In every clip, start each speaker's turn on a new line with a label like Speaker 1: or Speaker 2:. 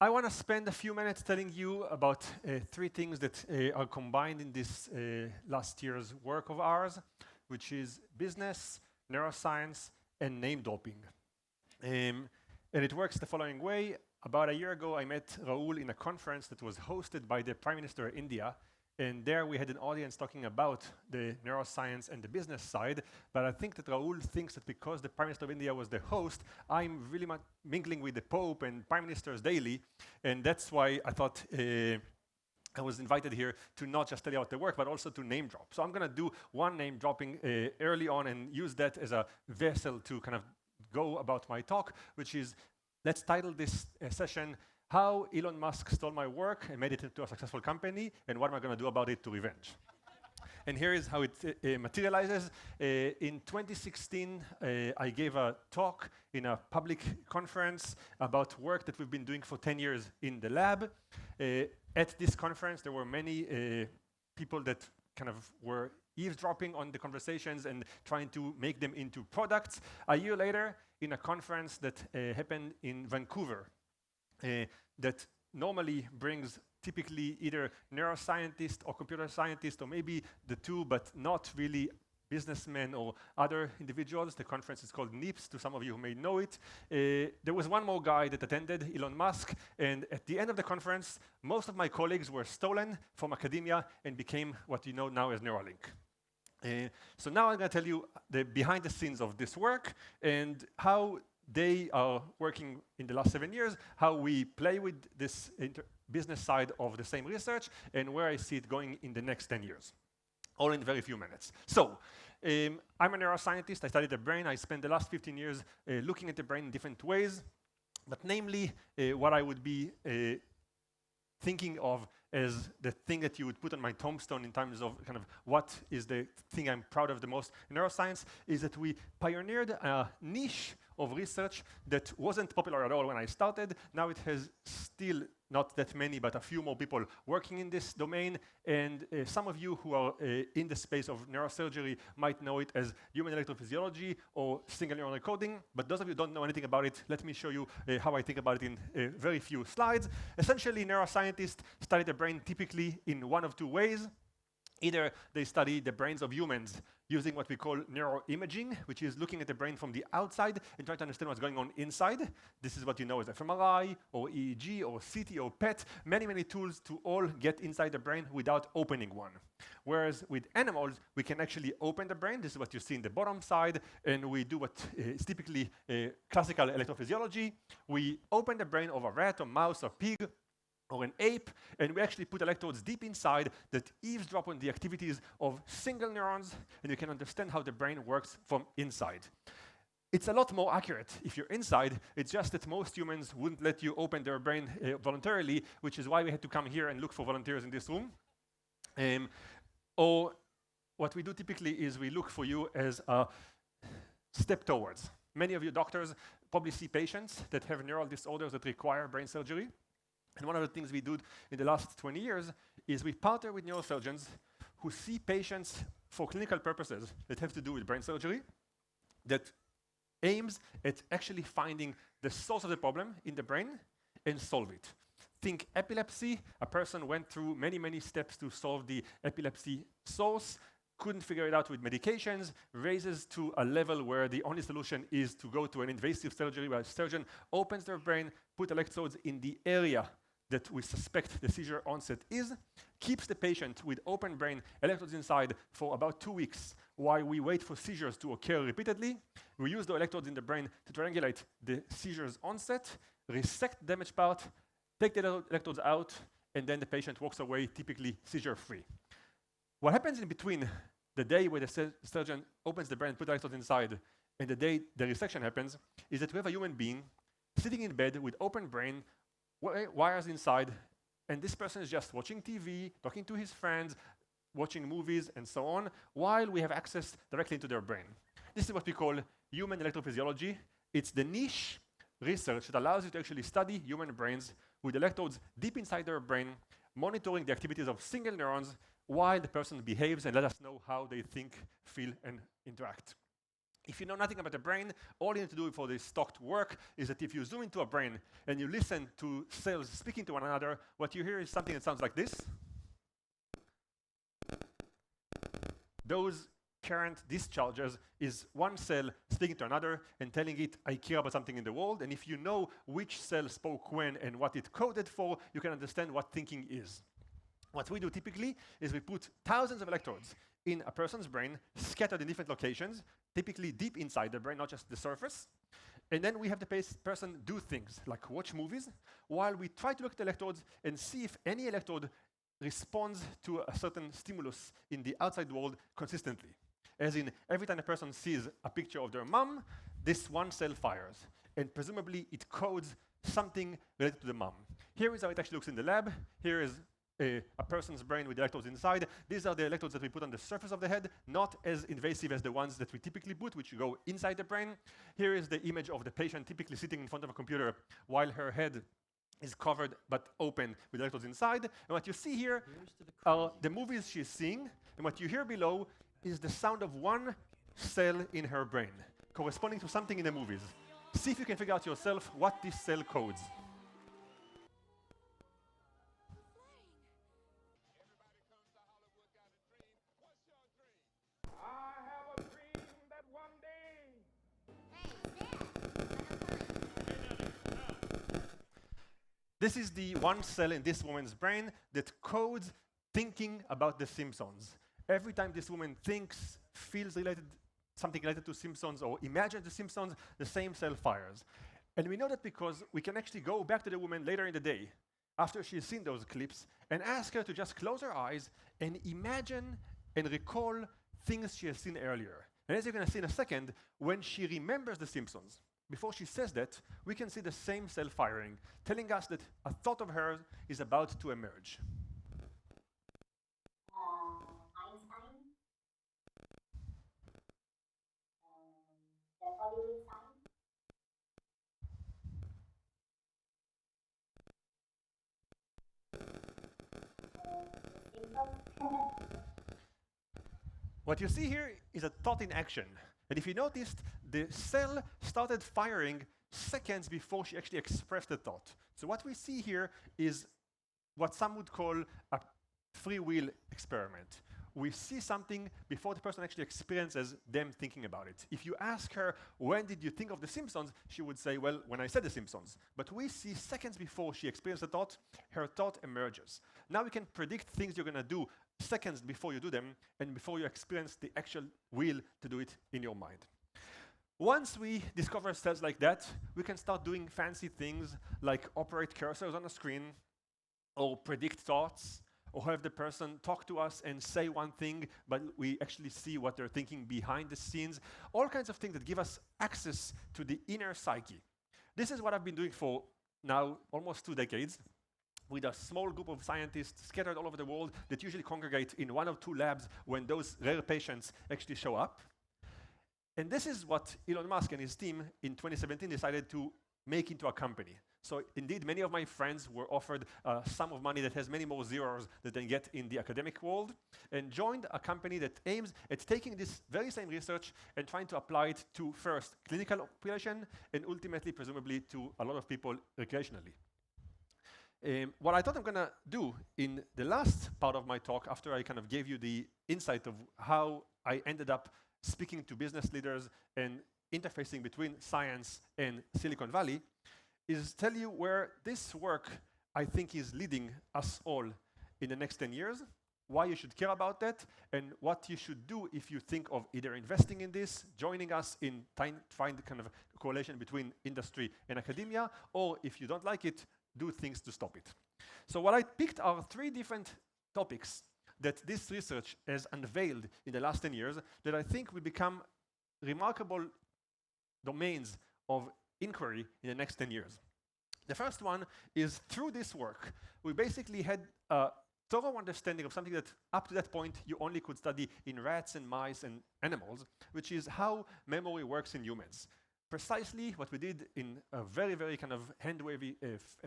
Speaker 1: I want to spend a few minutes telling you about three things that are combined in this last year's work of ours, which is business, neuroscience, and name dropping. And it works the following way. About a year ago, I met Raul in a conference that was hosted by the Prime Minister of India. And there we had an audience talking about the neuroscience and the business side. But I think that Raul thinks that because the Prime Minister of India was the host, I'm really mingling with the Pope and Prime Ministers daily. And that's why I thought I was invited here to not just tell you about the work, but also to name drop. So I'm going to do one name dropping early on and use that as a vessel to kind of go about my talk, which is, let's title this session, How Elon Musk Stole My Work and Made it into a Successful Company, and what am I going to do about it to revenge? And here is how it materializes. In 2016, I gave a talk in a public conference about work that we've been doing for 10 years in the lab. At this conference, there were many people that kind of were eavesdropping on the conversations and trying to make them into products. A year later, in a conference that happened in Vancouver, that normally brings typically either neuroscientists or computer scientists, or maybe the two, but not really businessmen or other individuals. The conference is called NIPS, to some of you who may know it. There was one more guy that attended, Elon Musk, and at the end of the conference, most of my colleagues were stolen from academia and became what you know now as Neuralink. So now I'm going to tell you the behind the scenes of this work and how they are working in the last 7 years, how we play with this business side of the same research, and where I see it going in the next 10 years. All in very few minutes. So, I'm a neuroscientist. I studied the brain. I spent the last 15 years looking at the brain in different ways, but namely, what I would be thinking of as the thing that you would put on my tombstone in terms of kind of what is the thing I'm proud of the most in neuroscience is that we pioneered a niche of research that wasn't popular at all when I started. Now it has still not that many, but a few more people working in this domain. And some of you who are in the space of neurosurgery might know it as human electrophysiology or single neural coding. But those of you who don't know anything about it, let me show you how I think about it in very few slides. Essentially, neuroscientists study the brain typically in one of two ways. Either they study the brains of humans using what we call neuroimaging, which is looking at the brain from the outside and trying to understand what's going on inside. This is what you know as fMRI or EEG or CT or PET, many tools to all get inside the brain without opening one. Whereas with animals, we can actually open the brain. This is what you see in the bottom side, and we do what is typically classical electrophysiology. We open the brain of a rat or mouse or pig or an ape, and we actually put electrodes deep inside that eavesdrop on the activities of single neurons, and you can understand how the brain works from inside. It's a lot more accurate if you're inside. It's just that most humans wouldn't let you open their brain voluntarily, which is why we had to come here and look for volunteers in this room. Or what we do typically is we look for you as a step towards. Many of you doctors probably see patients that have neural disorders that require brain surgery. And one of the things we do in the last 20 years is we partner with neurosurgeons who see patients for clinical purposes that have to do with brain surgery that aims at actually finding the source of the problem in the brain and solve it. Think epilepsy. A person went through many steps to solve the epilepsy source, couldn't figure it out with medications, raises to a level where the only solution is to go to an invasive surgery where a surgeon opens their brain, put electrodes in the area that we suspect the seizure onset is, keeps the patient with open brain electrodes inside for about 2 weeks while we wait for seizures to occur repeatedly. We use the electrodes in the brain to triangulate the seizures onset, resect the damaged part, take the electrodes out, and then the patient walks away, typically seizure-free. What happens in between the day where the surgeon opens the brain and puts electrodes inside and the day the resection happens is that we have a human being sitting in bed with open brain, wires inside, and this person is just watching TV, talking to his friends, watching movies, and so on, while we have access directly into their brain. This is what we call human electrophysiology. It's the niche research that allows you to actually study human brains with electrodes deep inside their brain, monitoring the activities of single neurons while the person behaves and let us know how they think, feel, and interact. If you know nothing about the brain, all you need to do for this talk to work is that if you zoom into a brain and you listen to cells speaking to one another, what you hear is something that sounds like this. Those current discharges is one cell speaking to another and telling it, I care about something in the world. And if you know which cell spoke when and what it coded for, you can understand what thinking is. What we do typically is we put thousands of electrodes in a person's brain, scattered in different locations, typically deep inside the brain, not just the surface. And then we have the person do things like watch movies, while we try to look at the electrodes and see if any electrode responds to a certain stimulus in the outside world consistently. As in, every time a person sees a picture of their mom, this one cell fires, and presumably it codes something related to the mom. Here is how it actually looks in the lab. Here is a person's brain with the electrodes inside. These are the electrodes that we put on the surface of the head, not as invasive as the ones that we typically put, which go inside the brain. Here is the image of the patient typically sitting in front of a computer while her head is covered but open with electrodes inside. And what you see here are the movies she's seeing, and what you hear below is the sound of one cell in her brain, corresponding to something in the movies. See if you can figure out yourself what this cell codes. This is the one cell in this woman's brain that codes thinking about The Simpsons. Every time this woman thinks, feels something related to Simpsons, or imagines The Simpsons, the same cell fires. And we know that because we can actually go back to the woman later in the day, after she's seen those clips, and ask her to just close her eyes and imagine and recall things she has seen earlier. And as you're going to see in a second, when she remembers The Simpsons, before she says that, we can see the same cell firing, telling us that a thought of hers is about to emerge.
Speaker 2: Einstein, the Hollywood sign.
Speaker 1: What you see here is a thought in action. And if you noticed, the cell started firing seconds before she actually expressed the thought. So what we see here is what some would call a free will experiment. We see something before the person actually experiences them thinking about it. If you ask her, when did you think of The Simpsons? She would say, well, when I said The Simpsons. But we see seconds before she experienced the thought, her thought emerges. Now we can predict things you're going to do seconds before you do them and before you experience the actual will to do it in your mind. Once we discover cells like that, we can start doing fancy things like operate cursors on a screen, or predict thoughts, or have the person talk to us and say one thing, but we actually see what they're thinking behind the scenes. All kinds of things that give us access to the inner psyche. This is what I've been doing for now almost 2 decades, with a small group of scientists scattered all over the world that usually congregate in 1 or 2 labs when those rare patients actually show up. And this is what Elon Musk and his team in 2017 decided to make into a company. So indeed, many of my friends were offered a sum of money that has many more zeros than they get in the academic world, and joined a company that aims at taking this very same research and trying to apply it to first clinical population and ultimately, presumably, to a lot of people recreationally. What I thought I'm going to do in the last part of my talk, after I kind of gave you the insight of how I ended up speaking to business leaders and interfacing between science and Silicon Valley, is tell you where this work, I think, is leading us all in the next 10 years, why you should care about that, and what you should do if you think of either investing in this, joining us in find kind of a correlation between industry and academia, or if you don't like it, do things to stop it. So what I picked are 3 different topics that this research has unveiled in the last 10 years that I think will become remarkable domains of inquiry in the next 10 years. The first one is, through this work, we basically had a thorough understanding of something that up to that point you only could study in rats and mice and animals, which is how memory works in humans. precisely what we did in a very, very kind of hand-wavy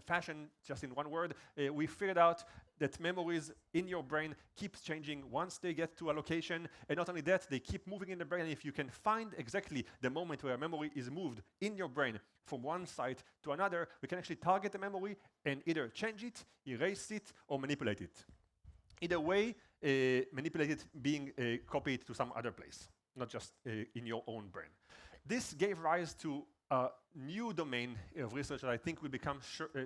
Speaker 1: fashion, just in one word. We figured out that memories in your brain keep changing once they get to a location, and not only that, they keep moving in the brain. And if you can find exactly the moment where a memory is moved in your brain from one site to another, we can actually target the memory and either change it, erase it, or manipulate it. Either way, manipulate it being copied to some other place, not just in your own brain. This gave rise to a new domain of research that I think will become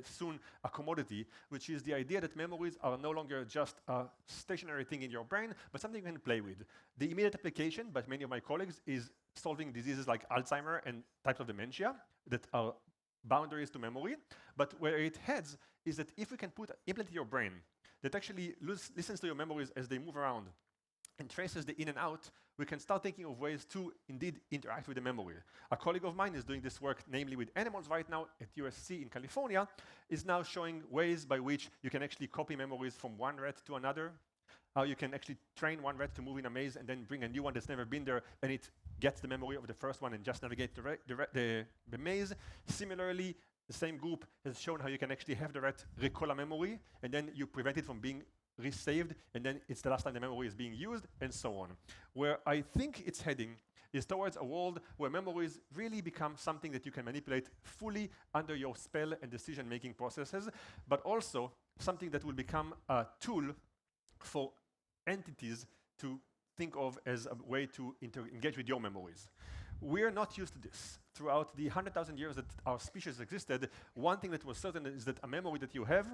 Speaker 1: soon a commodity, which is the idea that memories are no longer just a stationary thing in your brain, but something you can play with. The immediate application by many of my colleagues is solving diseases like Alzheimer and types of dementia that are boundaries to memory. But where it heads is that if we can put implant in your brain that actually listens to your memories as they move around and traces the in and out, we can start thinking of ways to indeed interact with the memory. A colleague of mine is doing this work, namely with animals right now at USC in California, is now showing ways by which you can actually copy memories from one rat to another. How you can actually train one rat to move in a maze and then bring a new one that's never been there, and it gets the memory of the first one and just navigate the maze. Similarly, the same group has shown how you can actually have the rat recall a memory, and then you prevent it from being resaved, and then it's the last time the memory is being used, and so on. Where I think it's heading is towards a world where memories really become something that you can manipulate fully under your spell and decision-making processes, but also something that will become a tool for entities to think of as a way to engage with your memories. We're not used to this. Throughout the 100,000 years that our species existed, one thing that was certain is that a memory that you have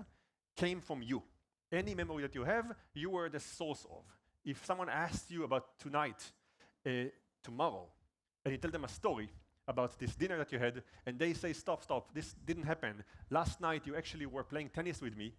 Speaker 1: came from you. Any memory that you have, you were the source of. If someone asked you about tonight, tomorrow, and you tell them a story about this dinner that you had, and they say, stop, this didn't happen. Last night you actually were playing tennis with me.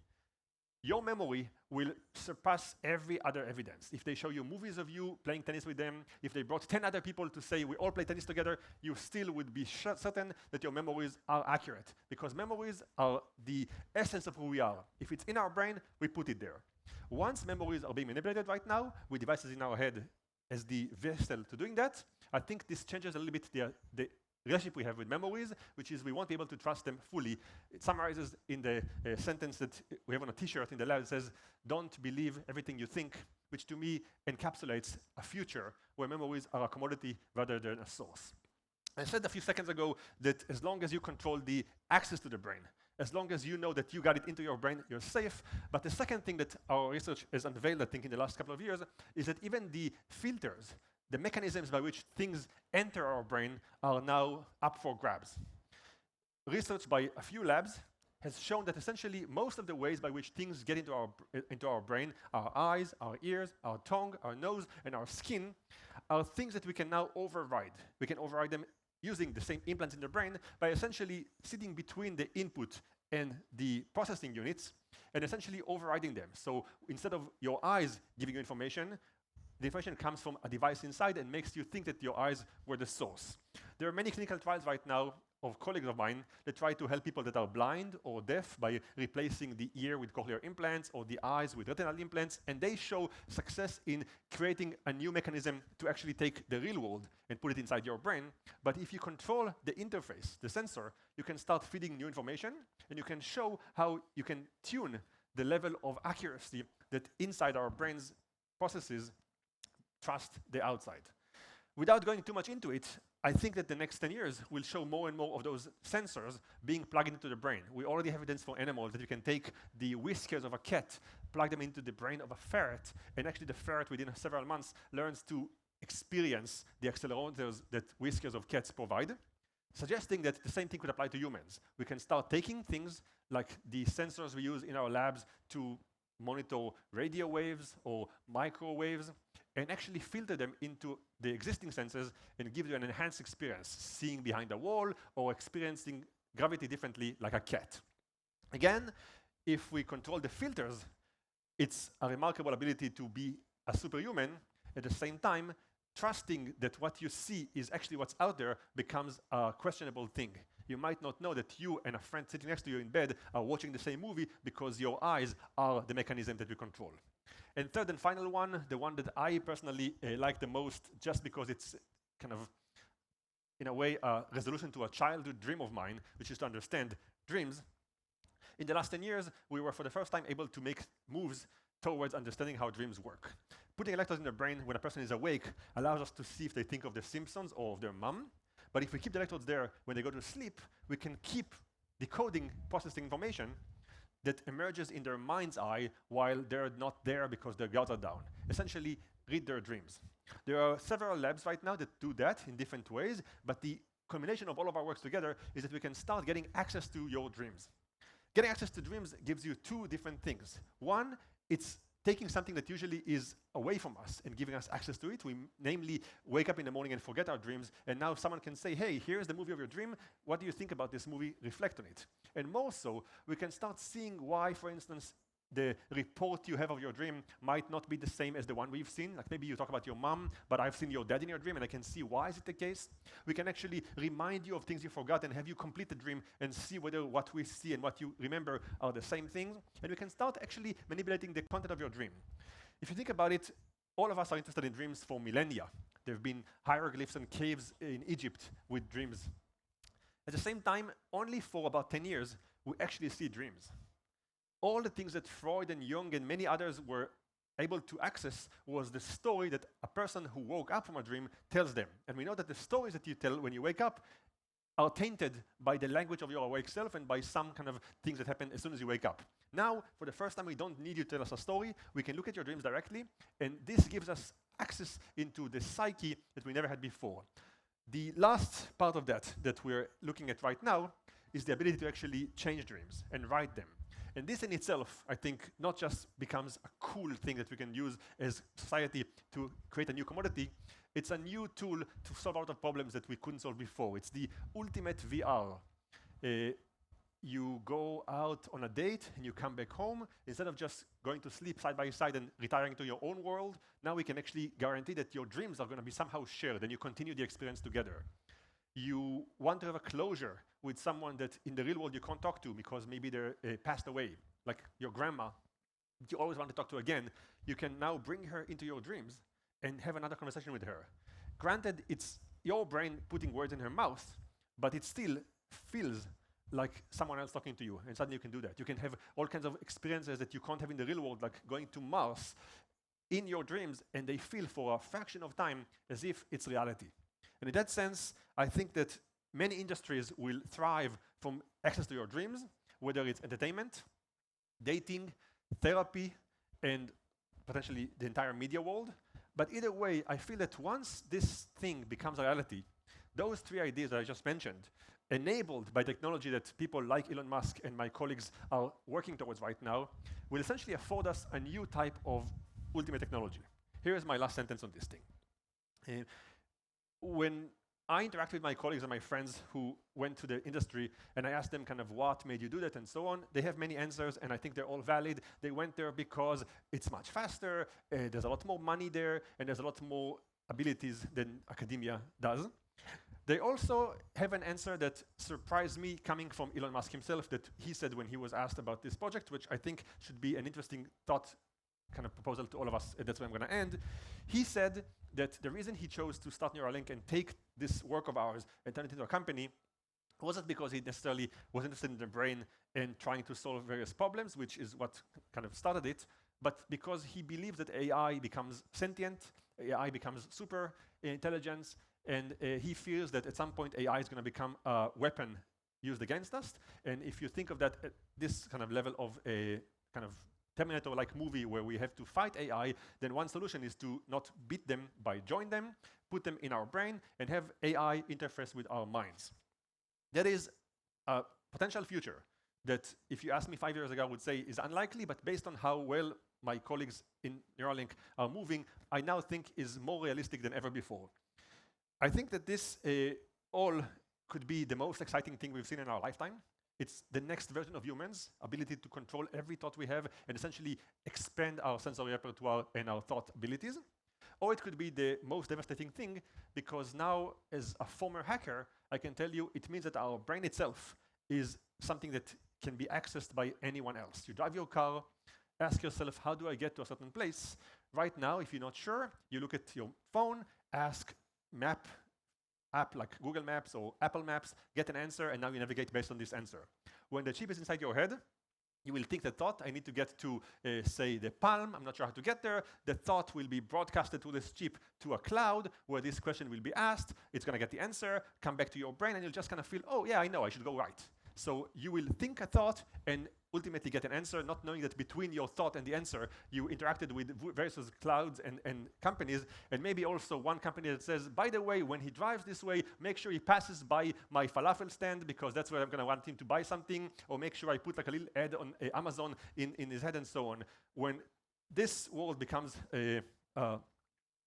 Speaker 1: Your memory will surpass every other evidence. If they show you movies of you playing tennis with them, if they brought 10 other people to say we all play tennis together, you still would be certain that your memories are accurate, because memories are the essence of who we are. If it's in our brain, we put it there. Once memories are being manipulated right now with devices in our head as the vessel to doing that, I think this changes a little bit the relationship we have with memories, which is we won't be able to trust them fully. It summarizes in the sentence that we have on a t-shirt in the lab. It says, don't believe everything you think, which to me encapsulates a future where memories are a commodity rather than a source. I said a few seconds ago that as long as you control the access to the brain, as long as you know that you got it into your brain, you're safe. But the second thing that our research has unveiled, I think, in the last couple of years, is that even the filters, the mechanisms by which things enter our brain, are now up for grabs. Research by a few labs has shown that essentially most of the ways by which things get into our brain, our eyes, our ears, our tongue, our nose, and our skin, are things that we can now override. We can override them using the same implants in the brain by essentially sitting between the input and the processing units and essentially overriding them. So instead of your eyes giving you information, the information comes from a device inside and makes you think that your eyes were the source. There are many clinical trials right now of colleagues of mine that try to help people that are blind or deaf by replacing the ear with cochlear implants or the eyes with retinal implants, and they show success in creating a new mechanism to actually take the real world and put it inside your brain. But if you control the interface, the sensor, you can start feeding new information, and you can show how you can tune the level of accuracy that inside our brains processes trust the outside. Without going too much into it, I think that the next 10 years will show more and more of those sensors being plugged into the brain. We already have evidence for animals that you can take the whiskers of a cat, plug them into the brain of a ferret, and actually the ferret within several months learns to experience the accelerometers that whiskers of cats provide, suggesting that the same thing could apply to humans. We can start taking things like the sensors we use in our labs to monitor radio waves or microwaves and actually filter them into the existing sensors and give you an enhanced experience, seeing behind a wall or experiencing gravity differently like a cat. Again, if we control the filters, it's a remarkable ability to be a superhuman. At the same time, trusting that what you see is actually what's out there becomes a questionable thing. You might not know that you and a friend sitting next to you in bed are watching the same movie because your eyes are the mechanism that we control. And third and final one, the one that I personally like the most, just because it's kind of in a way, a resolution to a childhood dream of mine, which is to understand dreams. In the last 10 years, we were for the first time able to make moves towards understanding how dreams work. Putting electrodes in the brain when a person is awake allows us to see if they think of The Simpsons or of their mom. But if we keep the electrodes there when they go to sleep, we can keep decoding, processing information that emerges in their mind's eye while they're not there because their guards are down. Essentially, read their dreams. There are several labs right now that do that in different ways, but the combination of all of our works together is that we can start getting access to your dreams. Getting access to dreams gives you two different things. One, it's taking something that usually is away from us and giving us access to it. We namely wake up in the morning and forget our dreams, and now someone can say, hey, here's the movie of your dream. What do you think about this movie? Reflect on it. And more so, we can start seeing why, for instance, the report you have of your dream might not be the same as the one we've seen. Like maybe you talk about your mom, but I've seen your dad in your dream and I can see why is it the case. We can actually remind you of things you forgot and have you complete the dream and see whether what we see and what you remember are the same things. And we can start actually manipulating the content of your dream. If you think about it, all of us are interested in dreams for millennia. There have been hieroglyphs and caves in Egypt with dreams. At the same time, only for about 10 years, we actually see dreams. All the things that Freud and Jung and many others were able to access was the story that a person who woke up from a dream tells them. And we know that the stories that you tell when you wake up are tainted by the language of your awake self and by some kind of things that happen as soon as you wake up. Now, for the first time, we don't need you to tell us a story. We can look at your dreams directly, and this gives us access into the psyche that we never had before. The last part of that we're looking at right now is the ability to actually change dreams and write them. And this in itself, I think, not just becomes a cool thing that we can use as society to create a new commodity, it's a new tool to solve a lot of problems that we couldn't solve before. It's the ultimate VR. You go out on a date and you come back home. Instead of just going to sleep side by side and retiring to your own world, now we can actually guarantee that your dreams are going to be somehow shared and you continue the experience together. You want to have a closure with someone that in the real world you can't talk to because maybe they're passed away, like your grandma, you always want to talk to again. You can now bring her into your dreams and have another conversation with her. Granted, it's your brain putting words in her mouth, but it still feels like someone else talking to you, and suddenly you can do that. You can have all kinds of experiences that you can't have in the real world, like going to Mars in your dreams, and they feel for a fraction of time as if it's reality. And in that sense, I think that many industries will thrive from access to your dreams, whether it's entertainment, dating, therapy, and potentially the entire media world. But either way, I feel that once this thing becomes a reality, those three ideas that I just mentioned, enabled by technology that people like Elon Musk and my colleagues are working towards right now, will essentially afford us a new type of ultimate technology. Here is my last sentence on this thing. When I interact with my colleagues and my friends who went to the industry and I asked them kind of what made you do that and so on, they have many answers and I think they're all valid. They went there because it's much faster, there's a lot more money there, and there's a lot more abilities than academia does. They also have an answer that surprised me coming from Elon Musk himself, that he said when he was asked about this project, which I think should be an interesting thought kind of proposal to all of us, and that's where I'm going to end. He said that the reason he chose to start Neuralink and take this work of ours and turn it into a company wasn't because he necessarily was interested in the brain and trying to solve various problems, which is what kind of started it, but because he believes that AI becomes sentient, AI becomes super intelligence, and he feels that at some point AI is going to become a weapon used against us. And if you think of that at this kind of level of a kind of Terminator-like movie where we have to fight AI, then one solution is to not beat them by join them, put them in our brain, and have AI interface with our minds. That is a potential future that, if you asked me 5 years ago, I would say is unlikely, but based on how well my colleagues in Neuralink are moving, I now think is more realistic than ever before. I think that this all could be the most exciting thing we've seen in our lifetime. It's the next version of humans, ability to control every thought we have and essentially expand our sensory repertoire and our thought abilities. Or it could be the most devastating thing, because now, as a former hacker, I can tell you it means that our brain itself is something that can be accessed by anyone else. You drive your car, ask yourself, how do I get to a certain place? Right now, if you're not sure, you look at your phone, ask map app like Google Maps or Apple Maps, get an answer, and now you navigate based on this answer. When the chip is inside your head, you will think the thought, I need to get to, say, the palm. I'm not sure how to get there. The thought will be broadcasted to this chip to a cloud where this question will be asked. It's going to get the answer, come back to your brain, and you'll just kind of feel, oh, yeah, I know, I should go right. So you will think a thought and ultimately get an answer, not knowing that between your thought and the answer, you interacted with various clouds and companies, and maybe also one company that says, by the way, when he drives this way, make sure he passes by my falafel stand because that's where I'm going to want him to buy something, or make sure I put like a little ad on Amazon in his head and so on. When this world becomes a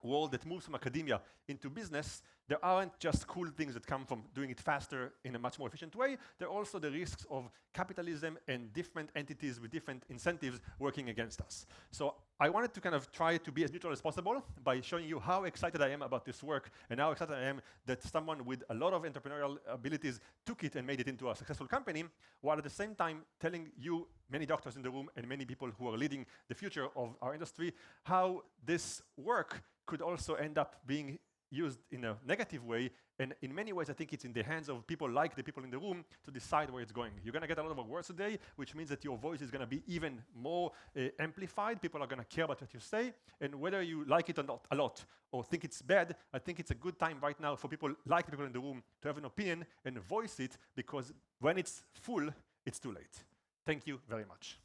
Speaker 1: world that moves from academia into business, there aren't just cool things that come from doing it faster in a much more efficient way. There are also the risks of capitalism and different entities with different incentives working against us. So I wanted to kind of try to be as neutral as possible by showing you how excited I am about this work and how excited I am that someone with a lot of entrepreneurial abilities took it and made it into a successful company, while at the same time telling you, many doctors in the room and many people who are leading the future of our industry, how this work could also end up being used in a negative way, and in many ways I think it's in the hands of people like the people in the room to decide where it's going. You're going to get a lot of awards today, which means that your voice is going to be even more amplified. People are going to care about what you say, and whether you like it or not a lot or think it's bad, I think it's a good time right now for people like the people in the room to have an opinion and voice it, because when it's full, it's too late. Thank you very much.